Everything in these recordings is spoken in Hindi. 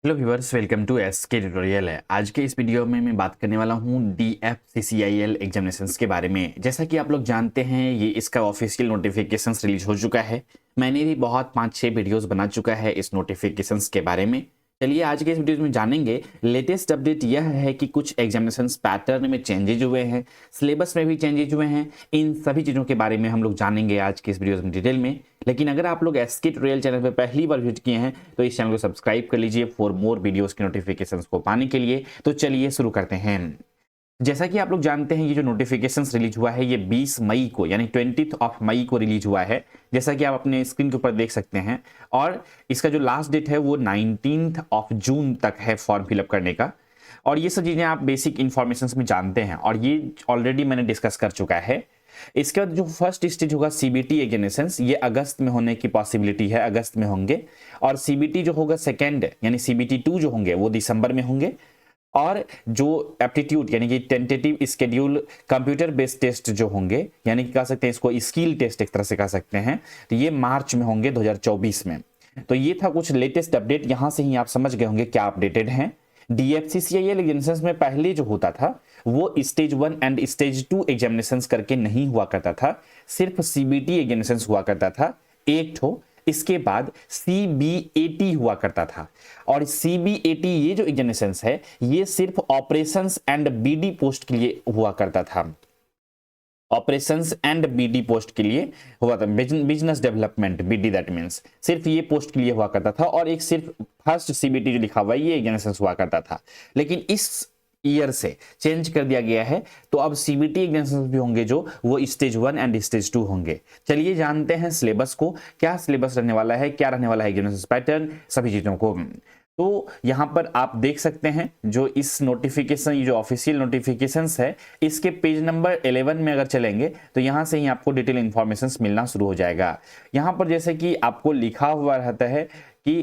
Hello viewers, welcome to SK tutorial. है आज के इस वीडियो में मैं बात करने वाला हूं DFCCIL एग्जामिनेशंस के बारे में। जैसा कि आप लोग जानते हैं, ये इसका ऑफिशियल नोटिफिकेशंस रिलीज हो चुका है। मैंने भी बहुत 5-6 वीडियोस बना चुका है इस नोटिफिकेशंस के बारे में। चलिए आज के इस वीडियो में जानेंगे। लेटेस्ट अपडेट यह है कि कुछ एग्जामिनेशंस पैटर्न में चेंजेज हुए हैं, सिलेबस में भी चेंजेज हुए हैं। इन सभी चीज़ों के बारे में हम लोग जानेंगे आज के इस वीडियो में डिटेल में। लेकिन अगर आप लोग एसके ट्यूटोरियल चैनल पर पहली बार विजिट किए हैं तो इस चैनल को सब्सक्राइब कर लीजिए फॉर मोर वीडियोस के नोटिफिकेशंस को पाने के लिए। तो चलिए शुरू करते हैं। जैसा कि आप लोग जानते हैं, ये जो नोटिफिकेशंस रिलीज हुआ है ये 20 मई को यानी 20 मई को रिलीज हुआ है, जैसा कि आप अपने स्क्रीन के ऊपर देख सकते हैं। और इसका जो लास्ट डेट है वो 19 जून तक है फॉर्म फिलअप करने का। और ये सब चीज़ें आप बेसिक इंफॉर्मेशन में जानते हैं और ये ऑलरेडी मैंने डिस्कस कर चुका है। इसके बाद जो फर्स्ट स्टेज होगा CBT एग्जामिनेशंस, ये अगस्त में होने की पॉसिबिलिटी है, अगस्त में होंगे। और CBT जो होगा सेकेंड यानी CBT 2 जो होंगे वो दिसंबर में होंगे। और जो एप्टीट्यूड यानी कि tentative schedule computer based test जो होंगे, यानी कि कह सकते हैं इसको स्किल टेस्ट एक तरह से कह सकते हैं, तो ये मार्च में होंगे 2024 में। तो ये था कुछ लेटेस्ट अपडेट। यहां से ही आप समझ गए होंगे क्या अपडेटेड है। DFCCIL एग्जामिनेशंस में पहले जो होता था वो स्टेज 1 एंड स्टेज 2 एग्जामिनेशंस करके नहीं हुआ करता था, सिर्फ CBT एग्जामिनेशंस हुआ करता था एक ठो। इसके बाद CBAT हुआ करता था। और CBAT ये जो एग्जामिनेशंस है ये सिर्फ ऑपरेशंस एंड BD पोस्ट के लिए हुआ करता था। ऑपरेशंस एंड BD पोस्ट के लिए हुआ था, business development BD, that means सिर्फ ये पोस्ट के लिए हुआ करता था। और एक सिर्फ फर्स्ट CBT जो लिखा हुआ है ये एग्जामिनेशंस हुआ करता था। लेकिन इस ईयर से चेंज कर दिया गया है, तो अब CBT एग्जामिनेशंस भी होंगे जो वो स्टेज 1 एंड स्टेज 2 होंगे। चलिए जानते हैं सिलेबस को, क्या सिलेबस रहने वाला है, क्या रहने वाला है एग्जामिनेशंस पैटर्न, सभी चीजों को। तो यहाँ पर आप देख सकते हैं जो इस नोटिफिकेशन, ये जो ऑफिशियल नोटिफिकेशंस है, इसके पेज नंबर 11 में अगर चलेंगे तो यहाँ से ही आपको डिटेल इंफॉर्मेशंस मिलना शुरू हो जाएगा। यहाँ पर जैसे कि आपको लिखा हुआ रहता है कि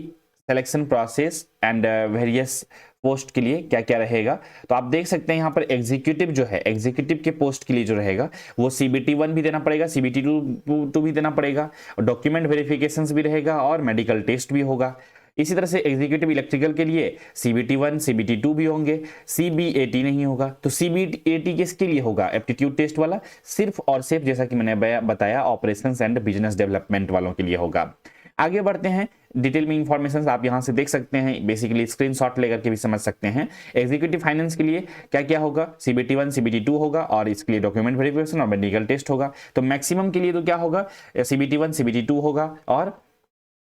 selection process and various post के लिए क्या क्या रहेगा। तो आप देख सकते हैं यहाँ पर एग्जीक्यूटिव जो है, एग्जीक्यूटिव के पोस्ट के लिए जो रहेगा वो CBT 1 भी देना पड़ेगा, CBT 2 भी देना पड़ेगा, डॉक्यूमेंट वेरिफिकेशंस भी रहेगा और मेडिकल टेस्ट भी होगा। इसी तरह से एग्जीक्यूटिव इलेक्ट्रिकल के लिए CBT 1 CBT 2 भी होंगे, CBAT नहीं होगा। तो CBAT किसके लिए होगा? एप्टीट्यूड टेस्ट वाला, सिर्फ और सिर्फ जैसा कि मैंने बताया ऑपरेशंस एंड बिजनेस डेवलपमेंट वालों के लिए होगा। आगे बढ़ते हैं, डिटेल में इंफॉर्मेशन आप यहां से देख सकते हैं, बेसिकली स्क्रीनशॉट लेकर के भी समझ सकते हैं। एग्जीक्यूटिव फाइनेंस के लिए क्या क्या होगा? CBT 1 CBT 2 होगा और इसके लिए डॉक्यूमेंट वेरिफिकेशन और मेडिकल टेस्ट होगा। तो मैक्सिमम के लिए तो क्या होगा? CBT 1 CBT 2 होगा और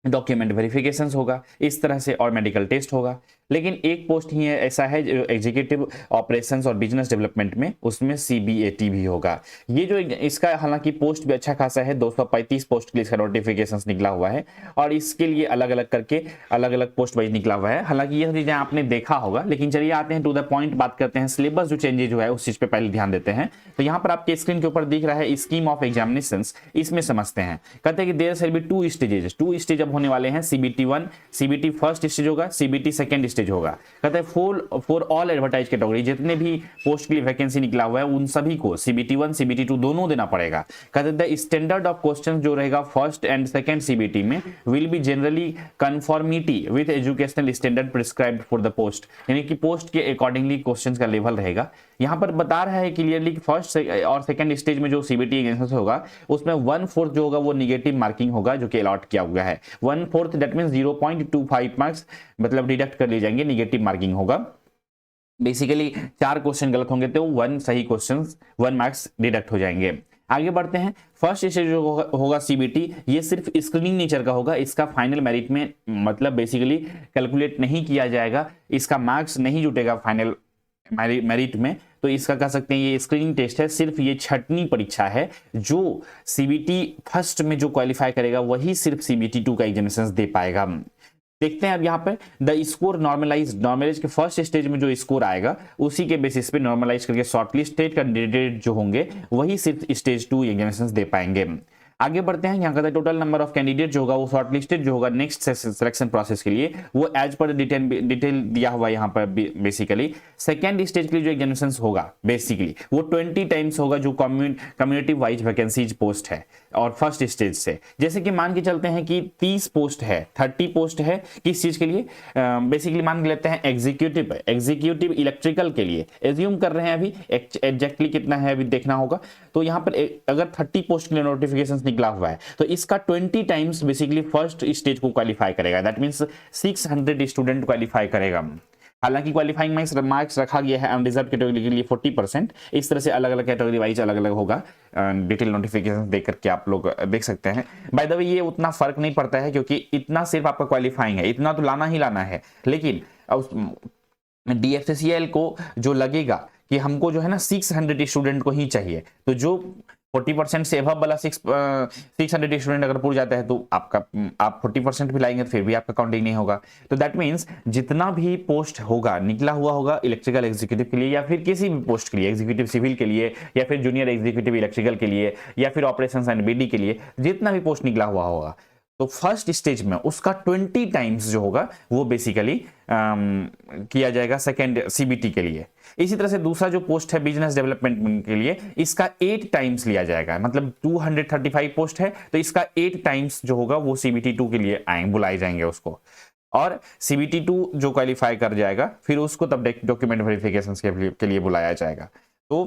डॉक्यूमेंट वेरिफिकेशन होगा इस तरह से, और मेडिकल टेस्ट होगा। लेकिन एक पोस्ट ही है ऐसा है जो एग्जीक्यूटिव ऑपरेशंस और बिजनेस डेवलपमेंट में, उसमें CBAT भी होगा। ये जो इसका हालांकि पोस्ट भी अच्छा खासा है, 235 पोस्ट के लिए इसका नोटिफिकेशन निकला हुआ है और इसके लिए अलग अलग करके अलग अलग पोस्ट वाइज निकला हुआ है। हालांकि ये चीजें आपने देखा होगा, लेकिन चलिए आते हैं टू द पॉइंट, बात करते हैं सिलेबस जो चेंजेज हुआ है उस चीज पे पहले ध्यान देते हैं। तो यहाँ पर आपके स्क्रीन के ऊपर दिख रहा है स्कीम ऑफ एग्जामिनेशंस, इसमें समझते हैं। कहते हैं कि there shall be 2 stages, 2 stage अब होने वाले हैं। CBT 1 CBT फर्स्ट स्टेज होगा, CBT सेकंड स्टेज होगा। कहते हैं फॉर ऑल एडवर्टाइज कैटेगरी, जितने भी पोस्ट के लिए वैकेंसी निकला हुआ है उन सभी को CBT 1 CBT 2 दोनों देना पड़ेगा। कहते हैं स्टैंडर्ड ऑफ क्वेश्चन जो रहेगा फर्स्ट एंड सेकंड CBT में will be generally conformity with educational standard prescribed for the post, यानी कि पोस्ट के अकॉर्डिंगली क्वेश्चन का लेवल रहेगा। यहाँ पर बता रहा है क्लियरली फर्स्ट और सेकंड स्टेज में जो CBT एग्जामिनेशन होगा उसमें 1/4 जो होगा वो निगेटिव मार्किंग होगा, जो कि अलॉट किया हुआ है। 1/4 दैट मींस 0.25 मार्क्स मतलब डिडक्ट कर लिए जाएंगे, निगेटिव मार्किंग होगा। बेसिकली 4 क्वेश्चन गलत होंगे तो 1 सही क्वेश्चन 1 मार्क्स डिडक्ट हो जाएंगे। आगे बढ़ते हैं, फर्स्ट स्टेज जो होगा CBT, ये सिर्फ स्क्रीनिंग नेचर का होगा, इसका फाइनल मेरिट में मतलब बेसिकली कैलकुलेट नहीं किया जाएगा, इसका मार्क्स नहीं जुटेगा फाइनल मेरिट में। तो इसका कह सकते हैं ये स्क्रीनिंग टेस्ट है, सिर्फ ये छठवीं परीक्षा है। जो CBT फर्स्ट में जो क्वालिफाई करेगा वही सिर्फ CBT 2 का एग्जामिनेशन दे पाएगा। देखते हैं अब यहाँ पे द स्कोर नॉर्मलाइज के फर्स्ट स्टेज में जो स्कोर आएगा उसी के बेसिस पे नॉर्मलाइज करके शॉर्टलिस्टेड कैंडिडेट जो होंगे वही सिर्फ स्टेज 2 एग्जामिनेशन दे पाएंगे। आगे बढ़ते हैं। यहाँ का टोटल नंबर ऑफ कैंडिडेट जो होगा वो शॉर्टलिस्टेड जो होगा नेक्स्ट सिलेक्शन प्रोसेस के लिए वो एज पर डिटेल दिया हुआ है यहाँ पर बेसिकली। सेकेंड स्टेज के लिए जो एग्जामिनेशन होगा बेसिकली वो 20 टाइम्स होगा जो कम्युनिटी वाइज वैकेंसीज पोस्ट है। और फर्स्ट स्टेज से जैसे कि मान के चलते हैं कि 30 पोस्ट है, 30 पोस्ट है किस चीज के लिए, बेसिकली मान के लेते हैं एग्जीक्यूटिव इलेक्ट्रिकल के लिए। एज्यूम कर रहे हैं अभी, एग्जैक्टली कितना है अभी देखना होगा। तो यहाँ पर अगर 30 पोस्ट के लिए नोटिफिकेशन निकला हुआ है तो इसका 20 टाइम्स बेसिकली फर्स्ट स्टेज को क्वालिफाई करेगा। दैट मीन्स 600 स्टूडेंट क्वालिफाई करेगा। हालांकि क्वालिफाइंग मार्क्स रखा गया है अनरिजर्व कैटेगरी के लिए 40%। इस तरह से अलग अलग कैटेगरी वाइज अलग अलग होगा। डिटेल नोटिफिकेशन देख करके आप लोग देख सकते हैं। बाय द वे ये उतना फर्क नहीं पड़ता है क्योंकि इतना सिर्फ आपका क्वालिफाइंग है, इतना तो लाना ही लाना है। लेकिन DFCCIL को जो लगेगा कि हमको जो है ना 600 स्टूडेंट को ही चाहिए, तो जो 40% से एबव वाला 600 स्टूडेंट अगर पूर जाता है तो आप 40% भी लाएंगे फिर भी आपका काउंटिंग नहीं होगा। तो दैट मीन्स जितना भी पोस्ट होगा निकला हुआ होगा इलेक्ट्रिकल एग्जीक्यूटिव के लिए या फिर किसी भी पोस्ट के लिए, एग्जीक्यूटिव सिविल के लिए या फिर जूनियर एग्जीक्यूटिव इलेक्ट्रिकल के लिए या फिर ऑपरेशंस एंड BD के लिए, जितना भी पोस्ट निकला हुआ होगा तो फर्स्ट स्टेज में उसका 20 टाइम्स जो होगा वो बेसिकली किया जाएगा सेकेंड CBT के लिए। इसी तरह से दूसरा जो पोस्ट है बिजनेस डेवलपमेंट के लिए, इसका 8 टाइम्स लिया जाएगा। मतलब 235 पोस्ट है तो इसका 8 टाइम्स जो होगा वो CBT 2 के लिए बुलाए जाएंगे उसको। और CBT 2 जो क्वालिफाई कर जाएगा फिर उसको तब डॉक्यूमेंट वेरिफिकेशन के लिए बुलाया जाएगा। तो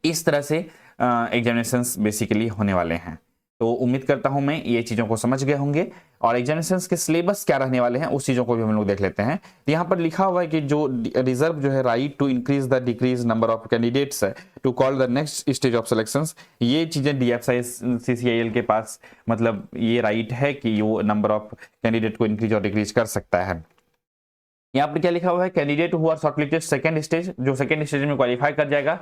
इस तरह से एग्जामिनेशंस बेसिकली होने वाले हैं। तो उम्मीद करता हूं मैं ये चीज़ों को समझ गए होंगे। और एग्जामिनेशंस के सिलेबस क्या रहने वाले हैं उस चीज़ों को भी हम लोग देख लेते हैं। तो यहाँ पर लिखा हुआ है कि जो रिजर्व जो है right to increase the decrease number of candidates to call the next stage of selections, ये चीज़ें DFCCIL के पास मतलब ये राइट है कि वो नंबर ऑफ कैंडिडेट को इंक्रीज और डिक्रीज कर सकता है। यहाँ पर क्या लिखा हुआ है, candidate who are shortlisted second stage, जो सेकंड स्टेज में क्वालिफाई कर जाएगा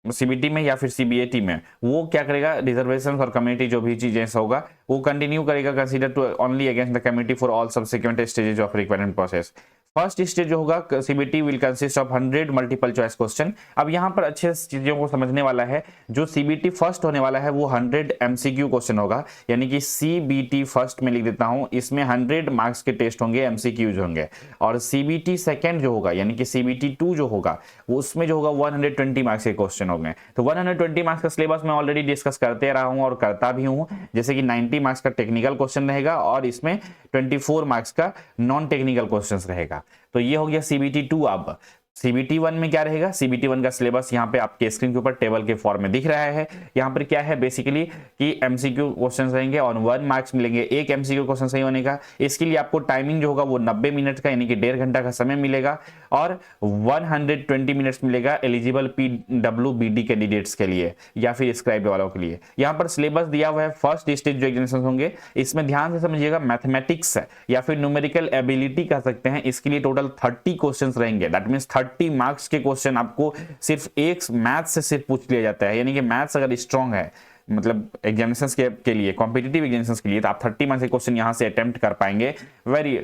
CBT में या फिर CBAT में, वो क्या करेगा रिजर्वेशन और कम्युनिटी जो भी चीजें होगा वो कंटिन्यू करेगा consider to only against the community for all subsequent stages of requirement process. First stage जो होगा CBT will consist of 100 multiple choice question. अब यहाँ पर अच्छे चीजों को समझने वाला है, जो CBT फर्स्ट होने वाला है वो 100 MCQ क्वेश्चन होगा, यानी कि CBT फर्स्ट में लिख देता हूँ, इसमें 100 मार्क्स के टेस्ट होंगे, MCQs होंगे। और CBT सेकेंड जो होगा यानी कि CBT 2 जो होगा वो उसमें जो होगा 120 मार्क्स के क्वेश्चन होंगे। तो 120 मार्क्स का सिलेबस मैं ऑलरेडी डिस्कस करते रहा हूँ और करता भी हूँ, जैसे कि 90 मार्क्स का टेक्निकल क्वेश्चन रहेगा और इसमें 24 मार्क्स का नॉन टेक्निकल क्वेश्चन रहेगा। तो ये हो गया CBT 2। अब CBT 1 में क्या रहेगा, CBT 1 का सिलेबस यहाँ पे आपके स्क्रीन के ऊपर टेबल के फॉर्म में दिख रहा है। यहाँ पर क्या है बेसिकली कि MCQ क्वेश्चन रहेंगे और 1 मार्क्स मिलेंगे एक MCQ क्वेश्चन सही होने का। इसके लिए आपको टाइमिंग जो होगा वो 90 मिनट का यानी कि 1.5 घंटा का समय मिलेगा और 120 मिनट्स मिलेगा एलिजिबल PWBD कैंडिडेट्स के लिए या फिर स्क्राइब वालों के लिए। यहाँ पर सिलेबस दिया हुआ है फर्स्ट स्टेज जो एग्जामिनेशन होंगे इसमें ध्यान से समझिएगा, मैथमेटिक्स या फिर न्यूमेरिकल एबिलिटी कह सकते हैं, इसके लिए टोटल 30 क्वेश्चन रहेंगे। दैट मीन्स 30 मार्क्स के क्वेश्चन आपको सिर्फ एक मैथ्स से सिर्फ पूछ लिया जाता है, यानी कि मैथ्स अगर स्ट्रांग है मतलब एग्जामिनेशंस के लिए, कॉम्पिटिटिव एग्जामिनेशंस के लिए, तो आप 30 मार्क्स के क्वेश्चन यहां से अटेम्प्ट कर पाएंगे वेरी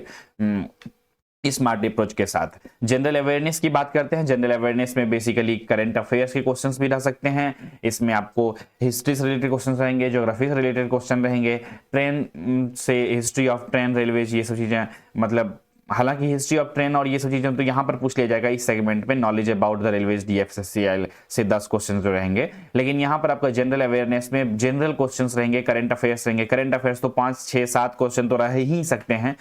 स्मार्ट अप्रोच के साथ। जनरल अवेयरनेस की बात करते हैं। जनरल अवेयरनेस में बेसिकली करंट अफेयर्स के क्वेश्चंस भी रह सकते हैं, इसमें आपको हिस्ट्री से रिलेटेड क्वेश्चंस रहेंगे, ज्योग्राफी से रिलेटेड क्वेश्चन रहेंगे, ट्रेन से हिस्ट्री ऑफ ट्रेन, रेलवेज, ये सब चीजें, मतलब हालांकि हिस्ट्री ऑफ ट्रेन और ये सब चीजें तो यहाँ पर पूछ लिया जाएगा इस सेगमेंट में, knowledge about the railways DFCCIL से 10 क्वेश्चन जो रहेंगे। लेकिन यहाँ पर आपका जनरल अवेयरनेस में जनरल क्वेश्चंस रहेंगे, करंट अफेयर्स रहेंगे। करंट अफेयर्स तो 5, 6, 7 क्वेश्चन तो रह ही सकते हैं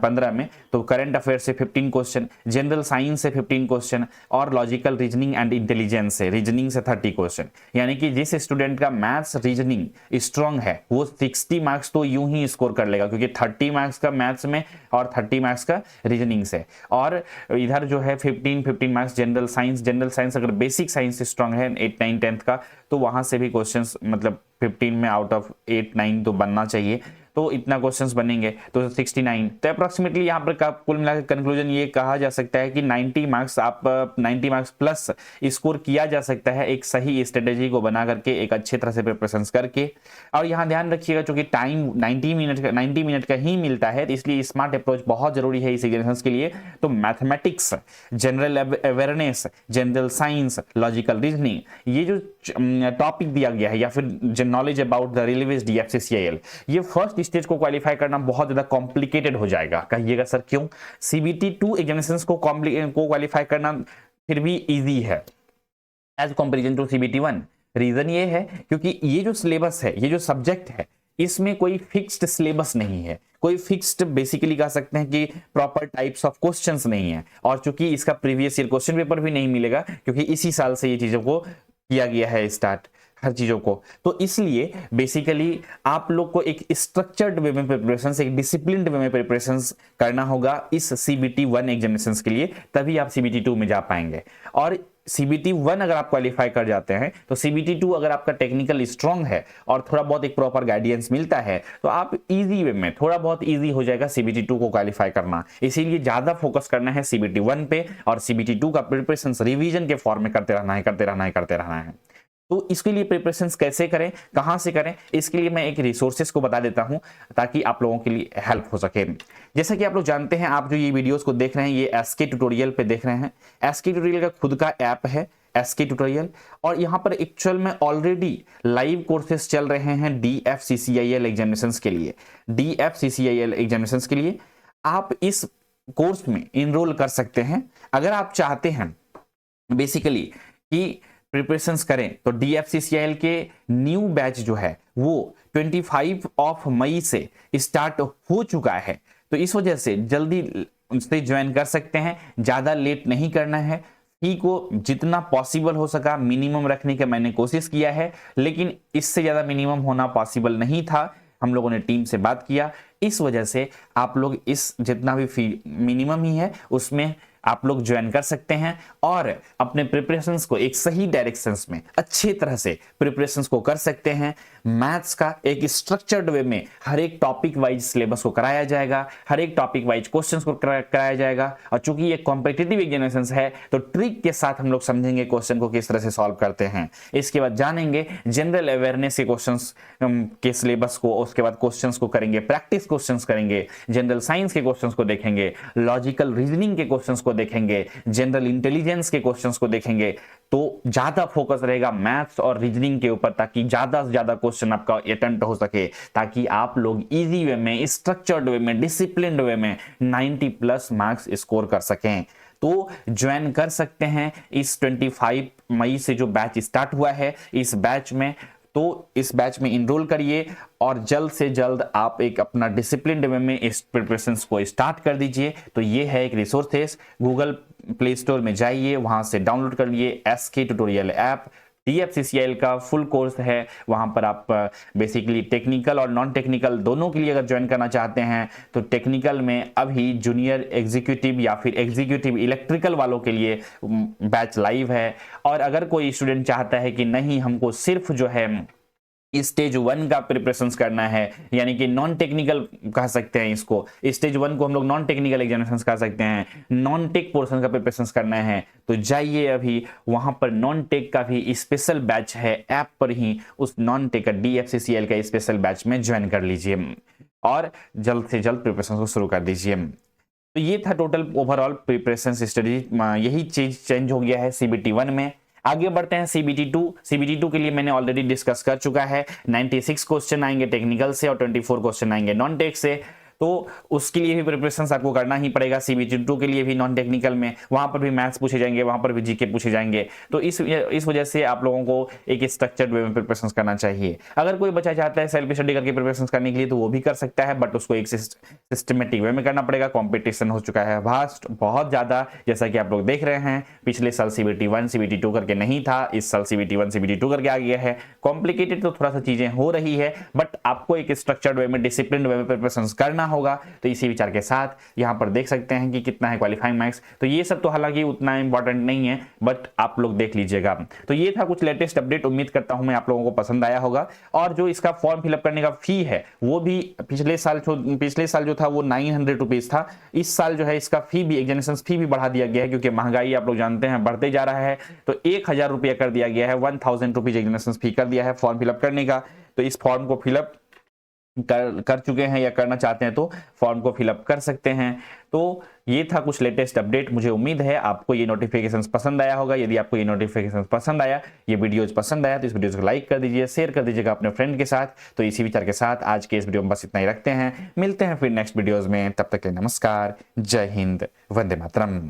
15 में, तो करंट अफेयर्स से 15 क्वेश्चन, जनरल साइंस से 15 क्वेश्चन और लॉजिकल रीजनिंग एंड इंटेलिजेंस से, रीजनिंग से 30 क्वेश्चन। यानी कि जिस स्टूडेंट का मैथ्स रीजनिंग स्ट्रांग है वो 60 मार्क्स तो यूं ही स्कोर कर लेगा, क्योंकि 30 मार्क्स का मैथ्स में और 30 मार्क्स का रीजनिंग से। और इधर जो है 15 मार्क्स जनरल साइंस अगर बेसिक साइंस स्ट्रांग है 8, 9, 10 का, तो वहां से भी क्वेश्चंस मतलब 15 में आउट ऑफ 8, 9 तो बनना चाहिए, तो इतना क्वेश्चंस बनेंगे तो 69। तो अप्रोक्सीमेटली यहाँ पर कुल मिलाकर कंक्लूजन ये कहा जा सकता है कि 90 मार्क्स प्लस स्कोर किया जा सकता है एक सही स्ट्रेटेजी को बना करके, एक अच्छे तरह से प्रिपरेशन करके। और यहाँ ध्यान रखिएगा क्योंकि टाइम 90 मिनट का ही मिलता है, तो इसलिए स्मार्ट अप्रोच बहुत जरूरी है इस एग्जामिनेशन के लिए। तो mathematics, general awareness, general science, logical reasoning, ये जो टॉपिक दिया गया है या फिर knowledge about the railways DFCCIL, ये फर्स्ट स्टेज को क्वालिफाई करना बहुत ज्यादा कॉम्प्लिकेटेड हो जाएगा। कहिएगा सर क्यों? CBT2 एग्जामिनेशंस को क्वालिफाई करना फिर भी इजी है as comparison to CBT1। Reason ये है क्योंकि ये जो सिलेबस है, ये जो सब्जेक्ट है, इसमें कोई फिक्स्ड सिलेबस नहीं है, कोई फिक्स्ड बेसिकली कह सकते हैं कि प्रॉपर टाइप्स ऑफ क्वेश्चंस नहीं है, और चूंकि इसका प्रीवियस ईयर क्वेश्चन पेपर भी नहीं मिलेगा क्योंकि इसी साल से ये चीजों को किया गया है स्टार्ट हर चीजों को, तो इसलिए बेसिकली आप लोग को एक स्ट्रक्चर्ड वे में प्रिपरेशन, एक डिसिप्लिन्ड वे में प्रिपरेशन करना होगा इस CBT1 एग्जामिनेशंस के लिए, तभी आप CBT2 में जा पाएंगे। और CBT1 अगर आप क्वालिफाई कर जाते हैं तो CBT2 अगर आपका टेक्निकल स्ट्रांग है और थोड़ा बहुत एक प्रॉपर गाइडेंस मिलता है तो आप इजी वे में, थोड़ा बहुत इजी हो जाएगा CBT2 को क्वालिफाई करना। इसीलिए ज्यादा फोकस करना है CBT1 पे, और CBT2 का प्रिपरेशन रिवीजन के फॉर्म में करते रहना है। तो इसके लिए प्रिपरेशंस कैसे करें, कहां से करें, इसके लिए मैं एक रिसोर्सेस को बता देता हूं ताकि आप लोगों के लिए हेल्प हो सके। जैसा कि आप लोग जानते हैं, आप जो ये वीडियोस को देख रहे हैं ये SK ट्यूटोरियल पे देख रहे हैं। SK ट्यूटोरियल का खुद का ऐप है SK ट्यूटोरियल, और यहाँ पर एक्चुअल में ऑलरेडी लाइव कोर्सेज चल रहे हैं DFCCIL एग्जामिनेशंस के लिए। DFCCIL एग्जामिनेशंस के लिए आप इस कोर्स में इनरोल कर सकते हैं अगर आप चाहते हैं बेसिकली कि प्रिपरेशंस करें। तो DFCCIL के न्यू बैच जो है वो 25 मई से स्टार्ट हो चुका है, तो इस वजह से जल्दी उससे ज्वाइन कर सकते हैं, ज़्यादा लेट नहीं करना है। फी को जितना पॉसिबल हो सका मिनिमम रखने की मैंने कोशिश किया है, लेकिन इससे ज़्यादा मिनिमम होना पॉसिबल नहीं था। हम लोगों ने टीम से बात किया, इस वजह से आप लोग इस जितना भी फी मिनिमम ही है उसमें आप लोग ज्वाइन कर सकते हैं और अपने प्रिपरेशंस को एक सही डायरेक्शंस में अच्छी तरह से प्रिपरेशंस को कर सकते हैं। मैथ्स का एक स्ट्रक्चर्ड वे में हर एक टॉपिक वाइज सिलेबस को कराया जाएगा, हर एक टॉपिक वाइज क्वेश्चंस को कराया जाएगा, और चूंकि ये कॉम्पिटिटिव एग्जामिनेशंस है तो ट्रिक के साथ हम लोग समझेंगे क्वेश्चन को किस तरह से सॉल्व करते हैं। इसके बाद जानेंगे जनरल अवेयरनेस के क्वेश्चंस के सिलेबस को, उसके बाद क्वेश्चंस को करेंगे, प्रैक्टिस क्वेश्चंस करेंगे, जनरल साइंस के क्वेश्चंस को देखेंगे, लॉजिकल रीजनिंग के क्वेश्चंस को देखेंगे, जनरल इंटेलिजेंस के क्वेश्चंस को देखेंगे। तो ज्यादा फोकस रहेगा मैथ्स और रीजनिंग के ऊपर ताकि ज्यादा से ज्यादा क्वेश्चन आपका अटेम्प्ट हो सके, ताकि आप लोग इजी वे में, स्ट्रक्चर्ड वे में, डिसिप्लिन्ड वे में 90+ मार्क्स स्कोर कर सकें। तो ज्वाइन कर सकते हैं इस 25 मई से जो बैच स्टार्ट हुआ है इस बैच में। तो इस बैच में इनरोल करिए और जल्द से जल्द आप एक अपना डिसिप्लिन वे में इस प्रिपरेशंस को स्टार्ट कर दीजिए। तो ये है एक रिसोर्सेस, गूगल प्ले स्टोर में जाइए, वहां से डाउनलोड कर लिए SK ट्यूटोरियल ऐप। DFCCIL का फुल कोर्स है, वहां पर आप बेसिकली टेक्निकल और नॉन टेक्निकल दोनों के लिए अगर ज्वाइन करना चाहते हैं तो टेक्निकल में अभी जूनियर एग्जीक्यूटिव या फिर एग्जीक्यूटिव इलेक्ट्रिकल वालों के लिए बैच लाइव है। और अगर कोई स्टूडेंट चाहता है कि नहीं हमको सिर्फ जो है स्टेज 1 का प्रिपरेशंस करना है, यानी कि नॉन टेक्निकल कह सकते हैं इसको, स्टेज 1 को हम लोग नॉन टेक्निकल एग्जामिनेशंस कह सकते हैं, नॉन टेक पोर्शन का प्रिपरेशंस करना है, तो जाइए अभी वहां पर नॉन टेक का भी स्पेशल बैच है ऐप पर ही, उस नॉन टेक का DFCCIL का स्पेशल बैच में ज्वाइन कर लीजिए और जल्द से जल्द प्रिपरेशन को शुरू कर दीजिए। तो ये था टोटल ओवरऑल प्रिपरेशन स्टडी, यही चीज चेंज हो गया है CBT1 में। आगे बढ़ते हैं CBT2 के लिए मैंने ऑलरेडी डिस्कस कर चुका है। 96 क्वेश्चन आएंगे टेक्निकल से और 24 क्वेश्चन आएंगे नॉन टेक से, तो उसके लिए भी प्रिपरेशन आपको करना ही पड़ेगा। CBT2 के लिए भी नॉन टेक्निकल में वहां पर भी मैथ्स पूछे जाएंगे, वहां पर भी जीके पूछे जाएंगे। तो इस वजह से आप लोगों को एक स्ट्रक्चर्ड वे में प्रिपरेशन करना चाहिए। अगर कोई बच्चा चाहता है सेल्फ स्टडी करके प्रिपरेशन करने के लिए तो वो भी कर सकता है, बट उसको एक सिस्टमेटिक वे में करना पड़ेगा। कॉम्पिटिशन हो चुका है वास्ट बहुत ज्यादा, जैसा कि आप लोग देख रहे हैं। पिछले साल CBT1 CBT2 करके नहीं था, इस साल CBT1 CBT2 करके आ गया है। कॉम्प्लिकेटेड तो थोड़ा सा चीजें हो रही है, बट आपको एक स्ट्रक्चर्ड वे में, डिसिप्लिन वे में प्रिपरेशन करना होगा। तो इसी विचार के साथ यहां पर देख सकते हैं कि कितना है क्वालिफाइंग मार्क्स। तो ये सब तो हालांकि उतना इंपॉर्टेंट नहीं है, बट आप लोग देख लीजिएगा। तो ये था कुछ लेटेस्ट अपडेट, उम्मीद करता हूं मैं आप लोगों को पसंद आया होगा। और जो इसका फॉर्म फिलअप करने का फी है वो भी पिछले साल जो था वो 900 रुपीज था। इस साल जो है इसका फी भी, एग्जामिनेशन फी भी बढ़ा दिया गया है, क्योंकि महंगाई आप लोग जानते हैं बढ़ते जा रहा है। तो 1000 रुपया कर दिया गया है, 1000 रुपीज एग्जामिनेशन फी कर दिया है फॉर्म फिलअप करने का। तो इस फॉर्म को फिलअप कर चुके हैं या करना चाहते हैं तो फॉर्म को फिलअप कर सकते हैं। तो ये था कुछ लेटेस्ट अपडेट। मुझे उम्मीद है आपको ये नोटिफिकेशंस पसंद आया होगा। यदि आपको ये नोटिफिकेशंस पसंद आया, ये वीडियोज पसंद आया, तो इस वीडियो को लाइक कर दीजिए, शेयर कर दीजिएगा अपने फ्रेंड के साथ। तो इसी विचार के साथ आज के इस वीडियो में बस इतना ही रखते हैं। मिलते हैं फिर नेक्स्ट वीडियोज में, तब तक के नमस्कार, जय हिंद, वंदे मातरम।